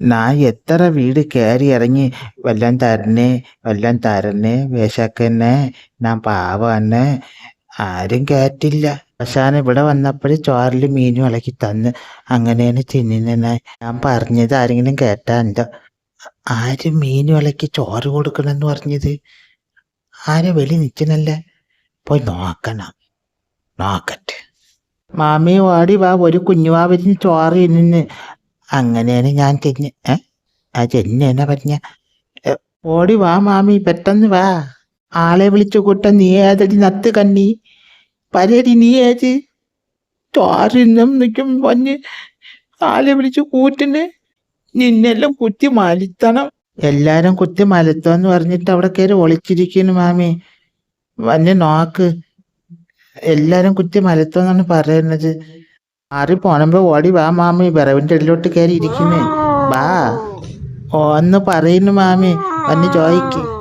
ഞാൻ എത്ര വീട് കയറി ഇറങ്ങി വല്ലം തരണേ വല്ലം തരണേ വിശക്കന്നെ ഞാൻ പാവാണ് ആരും കയറ്റില്ല. അവസാനം ഇവിടെ വന്നപ്പോൾ ചോറിൽ മീനും ഇളക്കി തന്ന് അങ്ങനെയാണ് തിന്നുന്ന. ഞാൻ പറഞ്ഞത് ആരെങ്കിലും കേട്ടാ എന്താ? ആര് മീനും ഇളക്കി ചോറ് കൊടുക്കണമെന്ന് പറഞ്ഞത്? ആരെ വെളി നിൽക്കണല്ലേ? പോയി നോക്കണം. നോക്കട്ടെ. മാമി ഓടി വാ, ഒരു കുഞ്ഞുവാവിന് ചോറ് തിന്ന്. അങ്ങനെയാണ് ഞാൻ തിന്ന്. ആ ചെന്നെന്നാ പറഞ്ഞ? ഓടി വാ മാമി, പെട്ടെന്ന് വാ. ആളെ വിളിച്ചു കൂട്ട. നീ ഏതടി നത്ത് കണ്ണി? പരടി നീ ഏത്? ചോറിന്നും നിൽക്കും പറഞ്ഞ് ആളെ വിളിച്ചു കൂട്ടിന്. നിന്നെല്ലാം കുത്തി മലത്തണം. എല്ലാരും കുത്തി മലത്തോന്ന് പറഞ്ഞിട്ട് അവിടെ കയറി ഒളിച്ചിരിക്കുന്നു മാമി. വന്ന് നോക്ക്. എല്ലാരും കുത്തി മലത്തോന്നാണ് പറയുന്നത്. മാറി പോണമ്പോ ഓടി വാ മാമി, വിറവിൻ്റെ ഉള്ളിലോട്ട് കയറി ഇരിക്കുന്നേ. വാ. ഓന്ന് പറയുന്നു മാമി, വന്ന് ചോദിക്ക്.